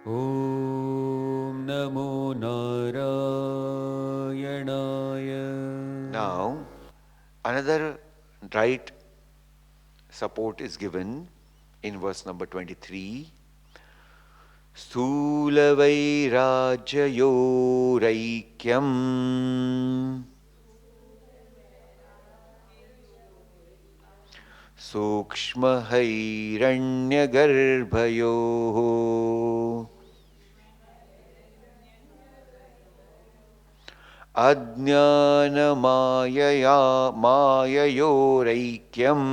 Om Namo Narayanaya. Now, another right support is given in verse number 23. स्थूलवैराज्ययोरैक्यम् सूक्ष्महैरण्यगर्भयोः अज्ञानमायया माययोरैक्यम्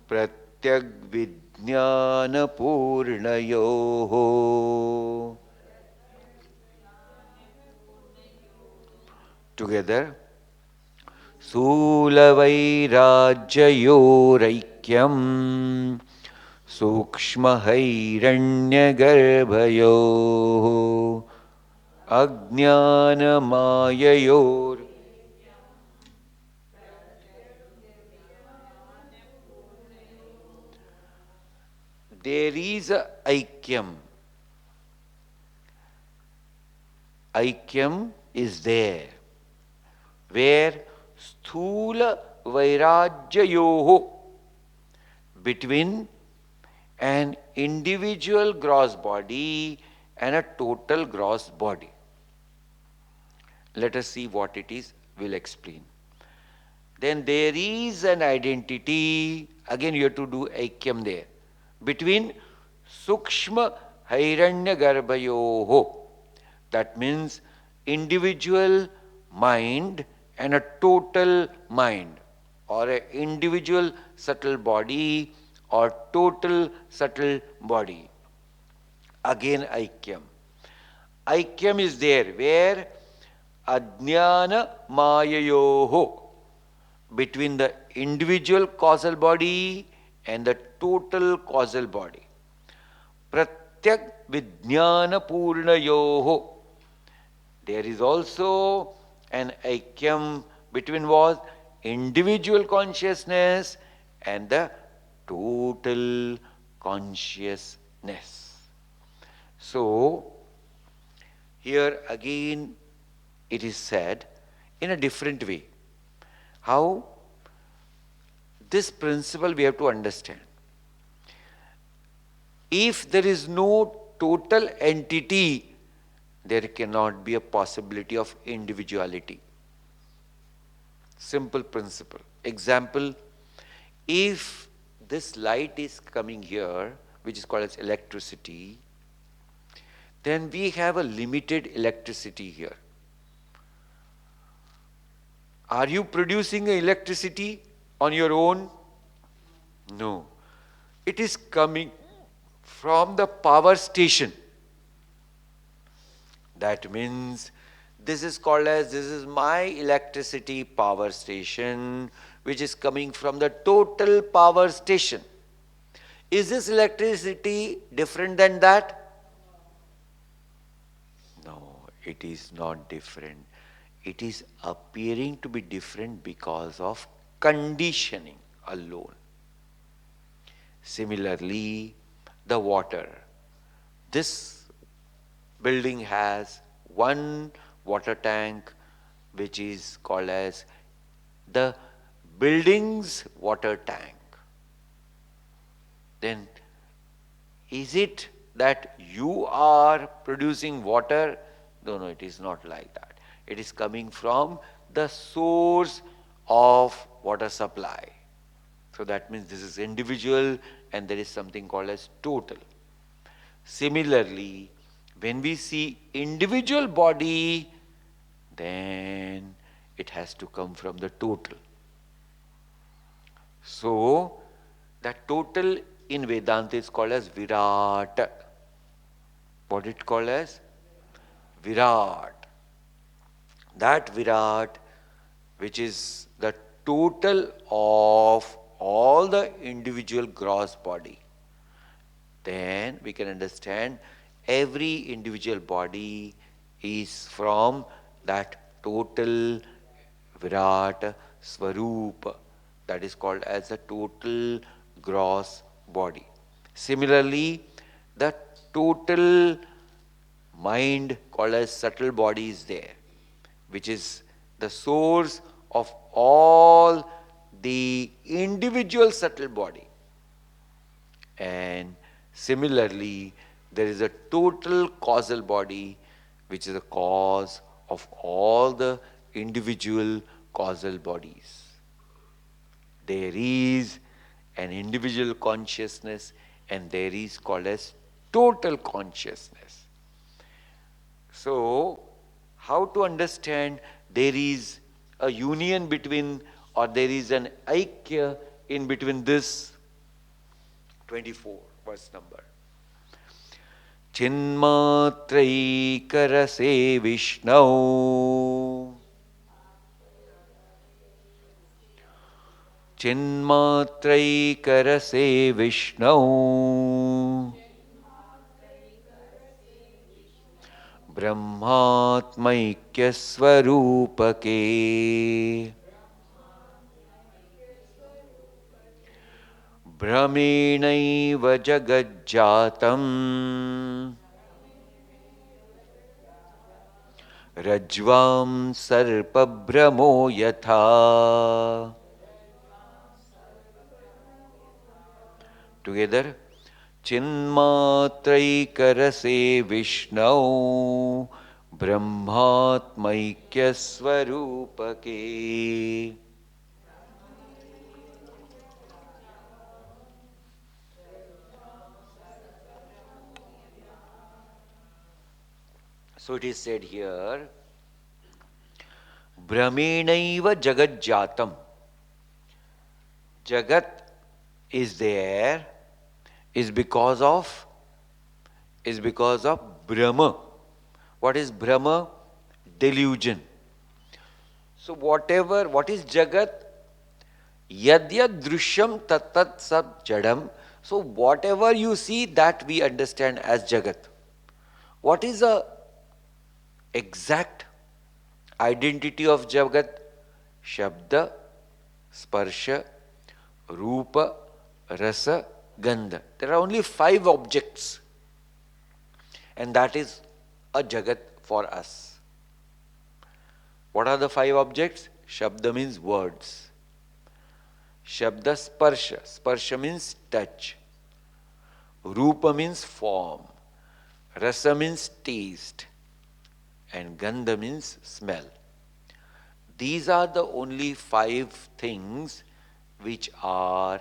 प्रत्यग्विज्ञानपूर्णयोः together स्थूलवैराज्ययोरैक्यम् सूक्ष्महैरण्यगर्भयोः अज्ञानमाययोर. There is a aikyam. Aikyam is there, where sthula vairajyayoho, between an individual gross body and a total gross body. Let us see what it is, we'll explain. Then there is an identity, again you have to do aikyam there, between sukshma hairanya garbhayoho, that means individual mind and a total mind, or an individual subtle body or total subtle body. Again aikyam. Aikyam is there where ajnana mayayoho, between the individual causal body and the total causal body. Pratyak vijnana purnayoho. There is also an aikyam between what? Individual consciousness and the total consciousness. So, here again it is said in a different way. How? This principle we have to understand. If there is no total entity, there cannot be a possibility of individuality. Simple principle. Example, if this light is coming here, which is called as electricity, then we have a limited electricity here. Are you producing electricity on your own? No. It is coming from the power station. That means this is called as, this is my electricity power station, which is coming from the total power station. Is this electricity different than that? No, it is not different. It is appearing to be different because of conditioning alone. Similarly, the water. This building has one water tank which is called as the building's water tank. Then is it that you are producing water? No, it is not like that. It is coming from the source of water supply. So that means this is individual and there is something called as total. Similarly, when we see individual body, then it has to come from the total. So, that total in Vedanta is called as Virat. What it called as? Virat. That Virat, which is the total of all the individual gross body, then we can understand every individual body is from that total Virat Swarupa, that is called as a total gross body. Similarly, the total mind called as subtle body is there, which is the source of all the individual subtle body. And similarly, there is a total causal body, which is the cause of all the individual causal bodies. There is an individual consciousness and there is called as total consciousness. So, how to understand there is a union between, or there is an aikya in between this 24 verse number. Chinmatraikarase Vishnau Chinmatraikarase Vishnau Brahmatmaikya Swarupake Brahmenaiva Jagajjatam Rajvam Sarpabhramo Yatha. Together. Chinmatraikarase Vishnau Brahmatmaikya Swarupake. So it is said here, Brahmenaiva Jagajjatam. Jagat is there is because of Brahma. What is Brahma? Delusion. So what is Jagat? Yad yad drishyam tat tat sab jadam. So whatever you see, that we understand as Jagat. What is the exact identity of Jagat? Shabda, Sparsha, Rupa, Rasa, Gandha. There are only 5 objects, and that is a Jagat for us. What are the 5 objects? Shabda means words. Shabda Sparsha. Sparsha means touch. Rupa means form. Rasa means taste. And Gandha means smell. These are the only 5 things which are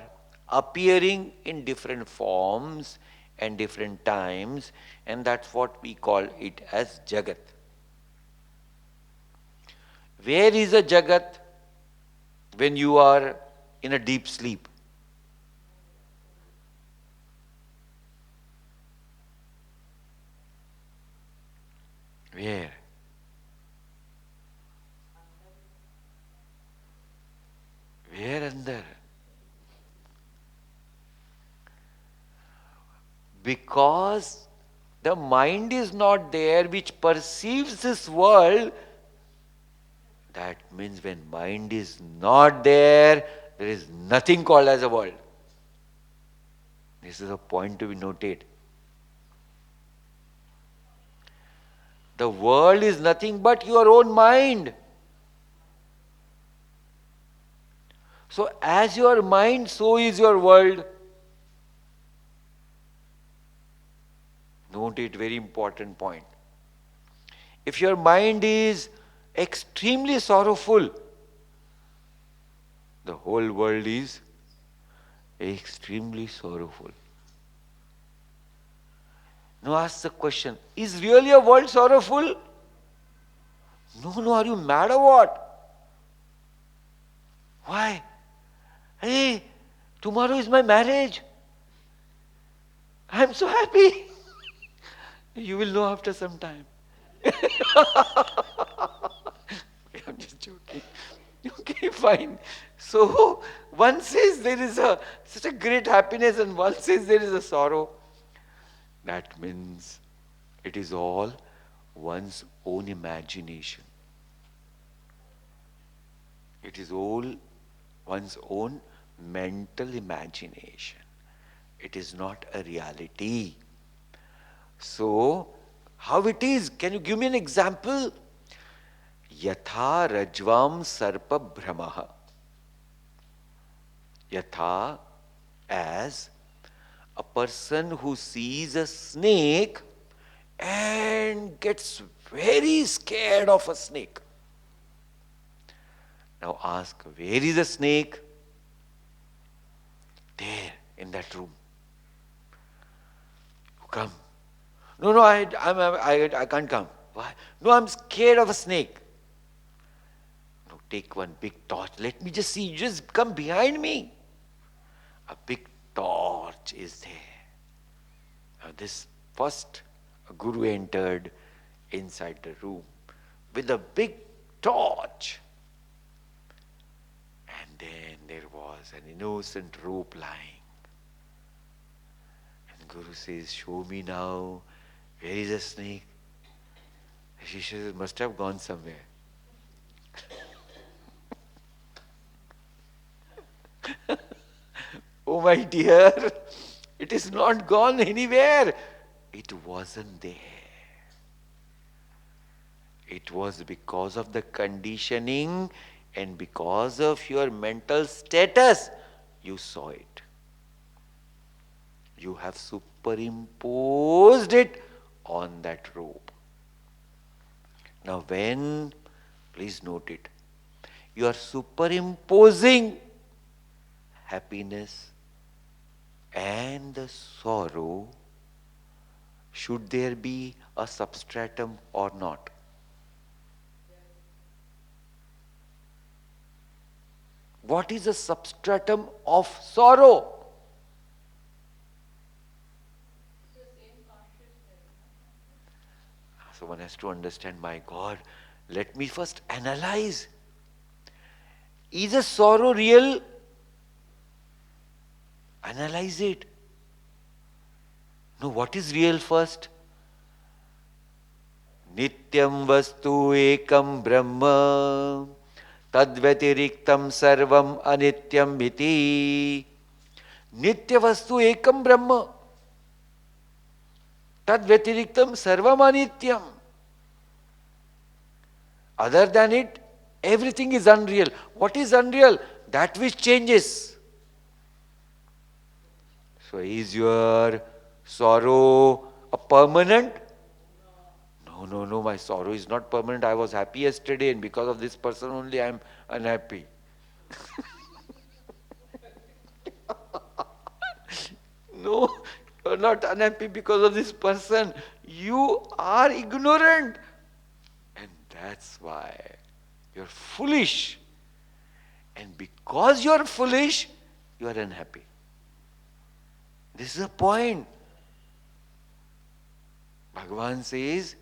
appearing in different forms and different times, and that's what we call it as Jagat. Where is a Jagat when you are in a deep sleep? Where? Where under? Because the mind is not there which perceives this world. That means when mind is not there, there is nothing called as a world. This is a point to be noted. The world is nothing but your own mind. So as your mind, so is your world. Note it, very important point. If your mind is extremely sorrowful, the whole world is extremely sorrowful. Now ask the question, is really a world sorrowful? No, are you mad or what? Why? Hey, tomorrow is my marriage. I am so happy. You will know after some time. I'm just joking. Okay, fine. So one says there is such a great happiness and one says there is a sorrow. That means it is all one's own imagination. It is all one's own mental imagination. It It is not a reality. So, how it is? Can you give me an example? Yatha rajvam sarpa brahmaha. Yatha, as a person who sees a snake and gets very scared of a snake. Now ask, where is the snake? There, in that room. You come. No, I can't come. Why? No, I'm scared of a snake. No, take one big torch. Let me just see. You just come behind me. A big torch is there. Now this first guru entered inside the room with a big torch. And then there was an innocent rope lying. And Guru says, show me now, where is the snake? She says, it must have gone somewhere. Oh my dear, it is not gone anywhere. It wasn't there. It was because of the conditioning and because of your mental status, you saw it. You have superimposed it on that rope. Now when, please note it, you are superimposing happiness and the sorrow, should there be a substratum or not? What is a substratum of sorrow? So one has to understand, my God, let me first analyze. Is a sorrow real? Analyze it. No, what is real first? Nityam vastu ekam brahma tadvatiriktam sarvam anityam iti. Nitya vastu ekam brahma tadvatiriktam sarvam anityam. Other than it, everything is unreal. What is unreal? That which changes. So is your sorrow a permanent? No, my sorrow is not permanent. I was happy yesterday and because of this person only I am unhappy. No, you are not unhappy because of this person. You are ignorant. And that's why you are foolish. And because you are foolish, you are unhappy. This is a point. Bhagavan says,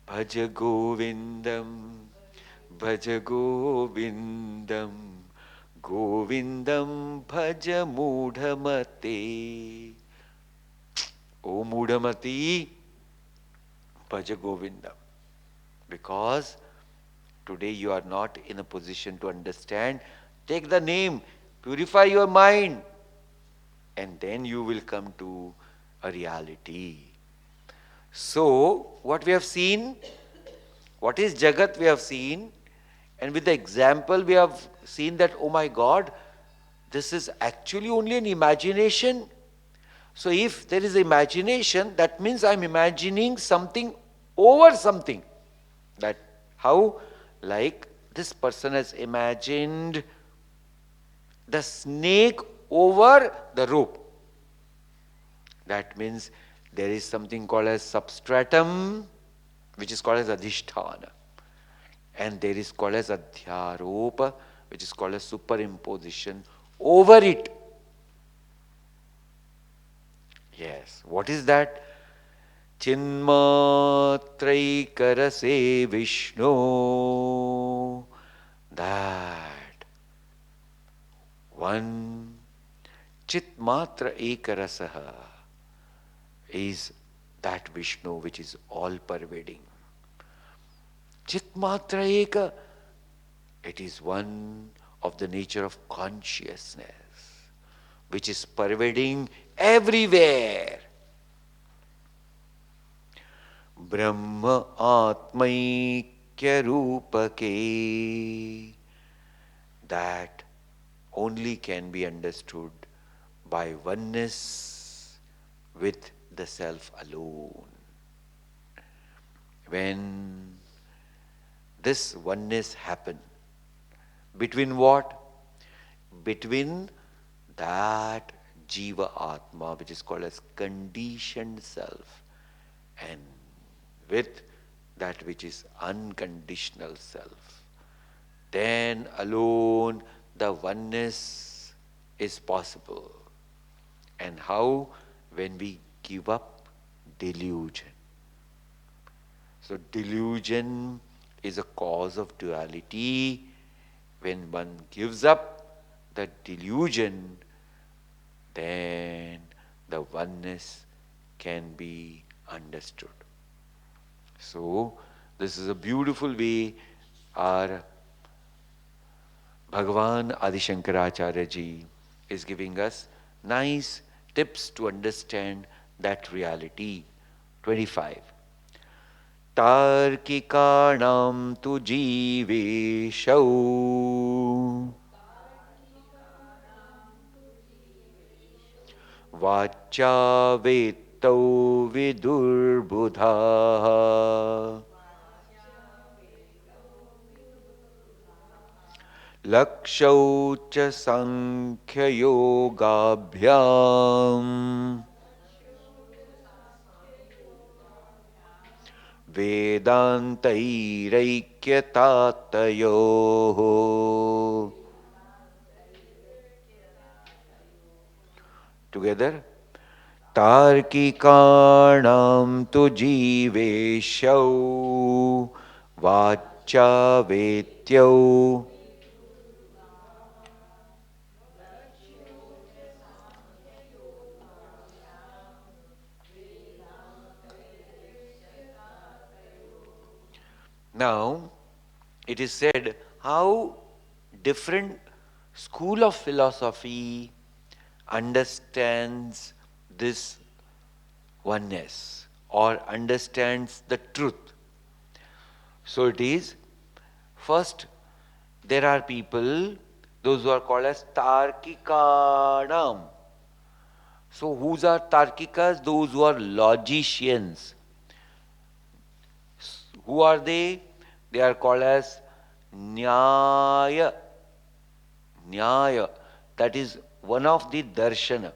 Bhaja Govindam, Bhaja Govindam, Govindam Bhaja Mudhamate. O Mudhamati, Bhaja Govindam. Because today you are not in a position to understand. Take the name, purify your mind, and then you will come to a reality. So, what we have seen, what is Jagat we have seen, and with the example we have seen that, oh my God, this is actually only an imagination. So if there is imagination, that means I am imagining something over something. That how? Like this person has imagined the snake over the rope. That means there is something called as substratum, which is called as adhisthana. And there is called as adhyaropa, which is called as superimposition over it. Yes. What is that? Chinmatraikarase Vishnu. That one Chitmatra Ekarasaha is that Vishnu which is all pervading. Chitmatra Eka, it is one of the nature of consciousness which is pervading everywhere. Brahma Atmaikya Rupake, that only can be understood by oneness with the self alone. When this oneness happens, between what? Between that Jiva Atma, which is called as conditioned self, and with that which is unconditional self. Then alone the oneness is possible. And how? When we give up delusion. So delusion is a cause of duality. When one gives up the delusion, then the oneness can be understood. So this is a beautiful way our Bhagavan Adi Shankracharya ji is giving us nice tips to understand that reality. 25. Tarkikanam tu jiveshau vacha vettau vidurbudha lakshau cha sankhya yogabhyam Vedantairaikyatatyo. Together. Tarkikanam tu jiveshau vacha vetyau Now, it is said how different school of philosophy understands this oneness or understands the truth. So it is, first, there are people, those who are called as Tarkikanam. So whose are Tarkikas? Those who are logicians. Who are they? They are called as Nyaya. Nyaya. That is one of the Darshana.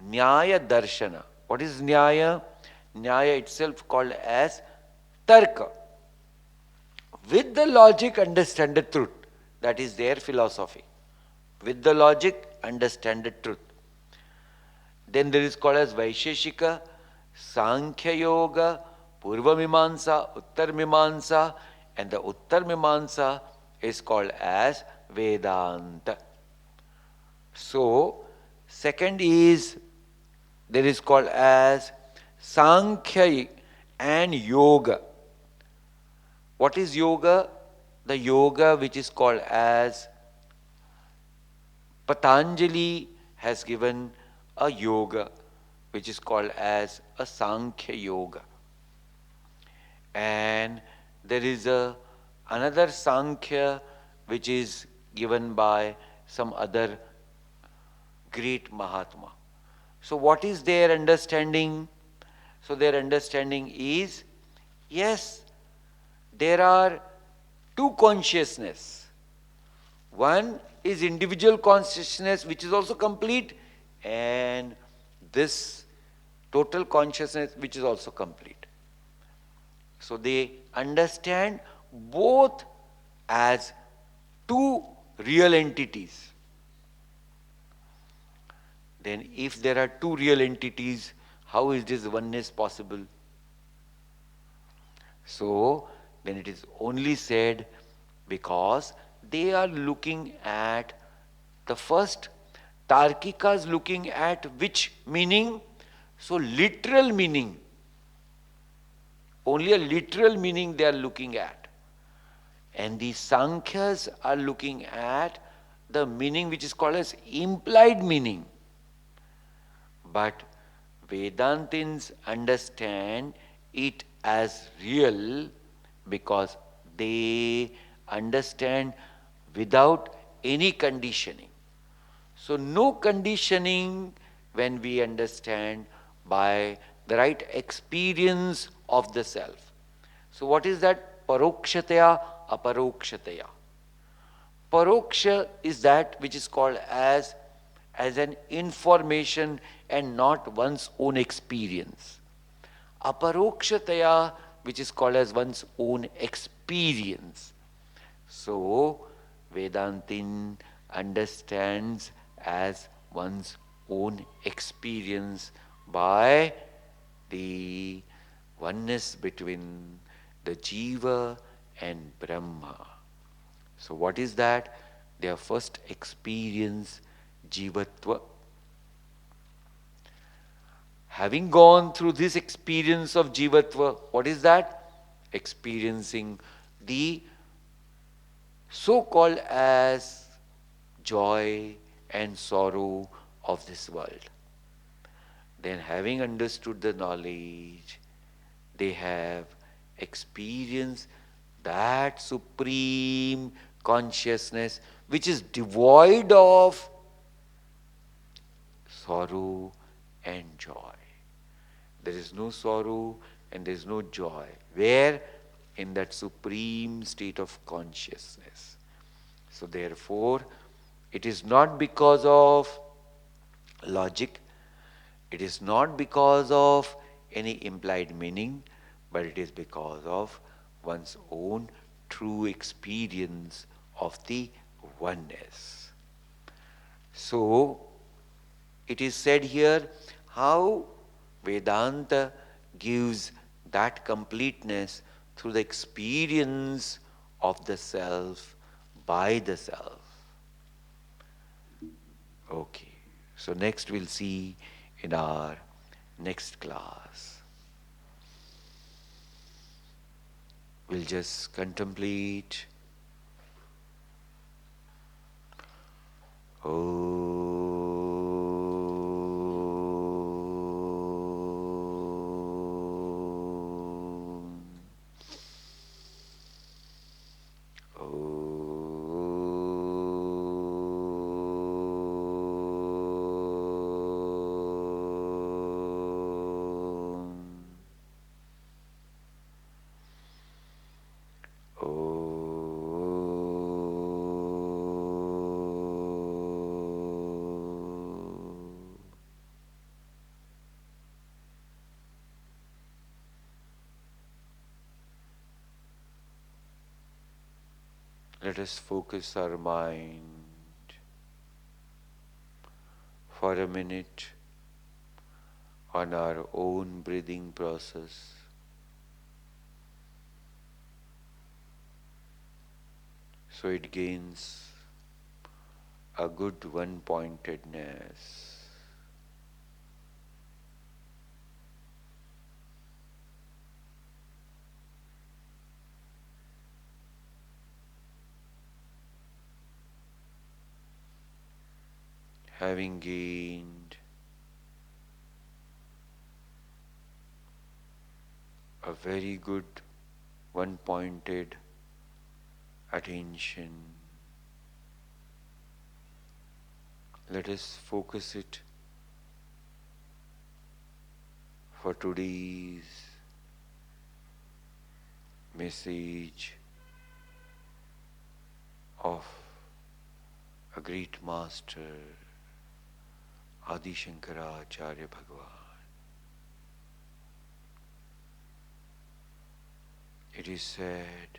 Nyaya Darshana. What is Nyaya? Nyaya itself called as Tarka. With the logic, understand the truth. That is their philosophy. With the logic, understand the truth. Then there is called as Vaisheshika, Sankhya Yoga, Purva Mimamsa, Uttar Mimamsa, and the Uttar Mimamsa is called as Vedanta. So, second is, there is called as Sankhya and Yoga. What is Yoga? The Yoga which is called as Patanjali has given a yoga which is called as a Sankhya Yoga. And there is another Sankhya which is given by some other great Mahatma. So what is their understanding? So their understanding is, yes, there are two consciousness. One is individual consciousness which is also complete, and this total consciousness which is also complete. So they understand both as two real entities. Then if there are two real entities, how is this oneness possible? So then it is only said because they are looking at the first, Tarkikas looking at which meaning? So literal meaning. Only a literal meaning they are looking at. And the Sankhyas are looking at the meaning which is called as implied meaning. But Vedantins understand it as real because they understand without any conditioning. So no conditioning when we understand by the right experience of the self. So what is that? Parokshataya, aparokshataya. Paroksha is that which is called as an information and not one's own experience. Aparokshataya, which is called as one's own experience. So, Vedantin understands as one's own experience by the oneness between the Jiva and Brahma. So what is that? Their first experience, Jivatva. Having gone through this experience of Jivatva, what is that? Experiencing the so-called as joy and sorrow of this world. Then having understood the knowledge, they have experienced that supreme consciousness which is devoid of sorrow and joy. There is no sorrow and there is no joy. Where? In that supreme state of consciousness. So therefore, it is not because of logic, it is not because of any implied meaning, but it is because of one's own true experience of the oneness. So, it is said here how Vedanta gives that completeness through the experience of the self by the self. Okay, so next we'll see in our next class. We'll just contemplate. Let us focus our mind for a minute on our own breathing process. So it gains a good one-pointedness. Having gained a very good one-pointed attention, let us focus it for today's message of a great master, Adi Shankracharya Bhagawan. It is said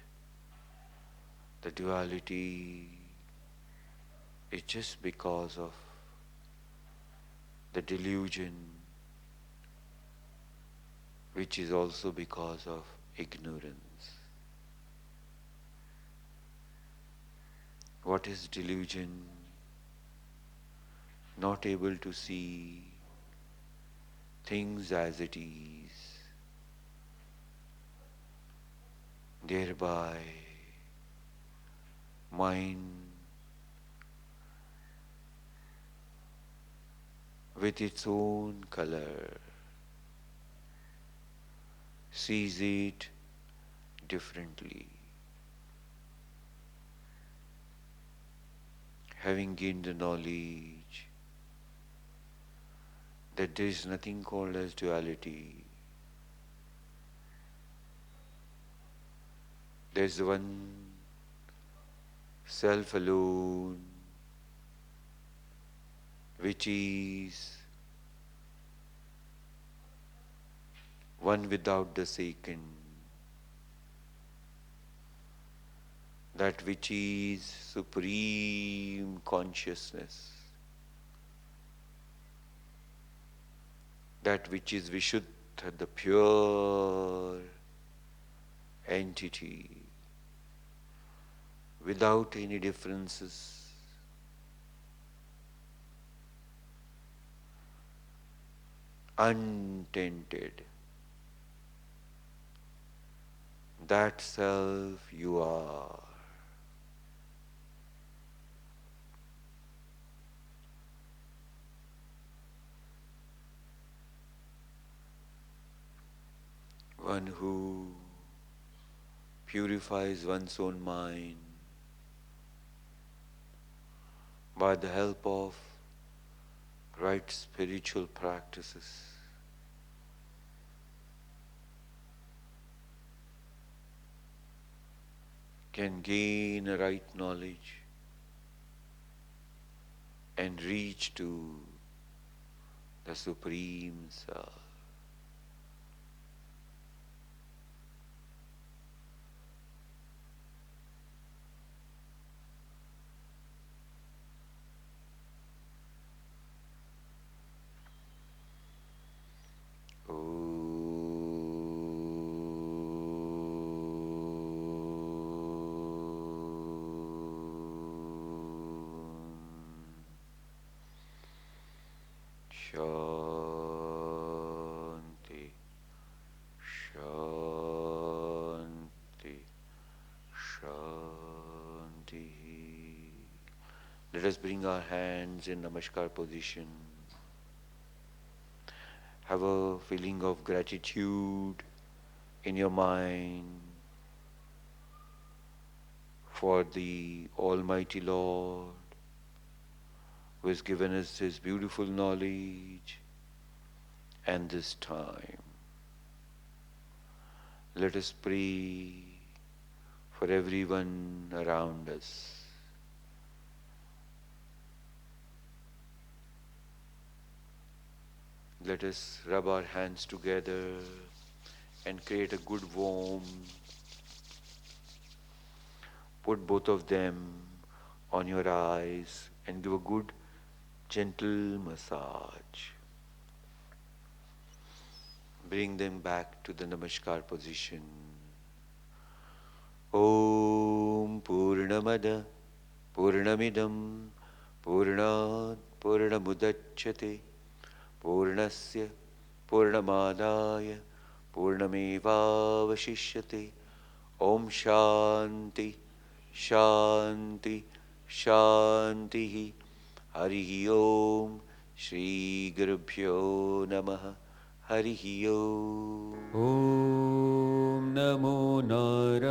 the duality is just because of the delusion, which is also because of ignorance. What is delusion? Not able to see things as it is, thereby mind with its own color, sees it differently. Having gained the knowledge that there is nothing called as duality, there is one self alone, which is one without the second, that which is supreme consciousness, that which is Vishuddha, the pure entity, without any differences, untainted. That self you are. One who purifies one's own mind by the help of right spiritual practices. Can gain a right knowledge and reach to the Supreme Self. Shanti, Shanti, Shanti. Let us bring our hands in Namaskar position. Have a feeling of gratitude in your mind for the Almighty Lord who has given us His beautiful knowledge and this time. Let us pray for everyone around us. Let us rub our hands together and create a good warmth. Put both of them on your eyes and give a good gentle massage. Bring them back to the Namaskar position. Om Purnamada Purnamidam Purnat Purnamudachyate Purnasya Purnamadaya Purnamevavashishyate. Om Shanti Shanti Shanti. Harihi Om. Shri Gurubhyo Namaha. Harihi Om. Om Namo Narayanaya.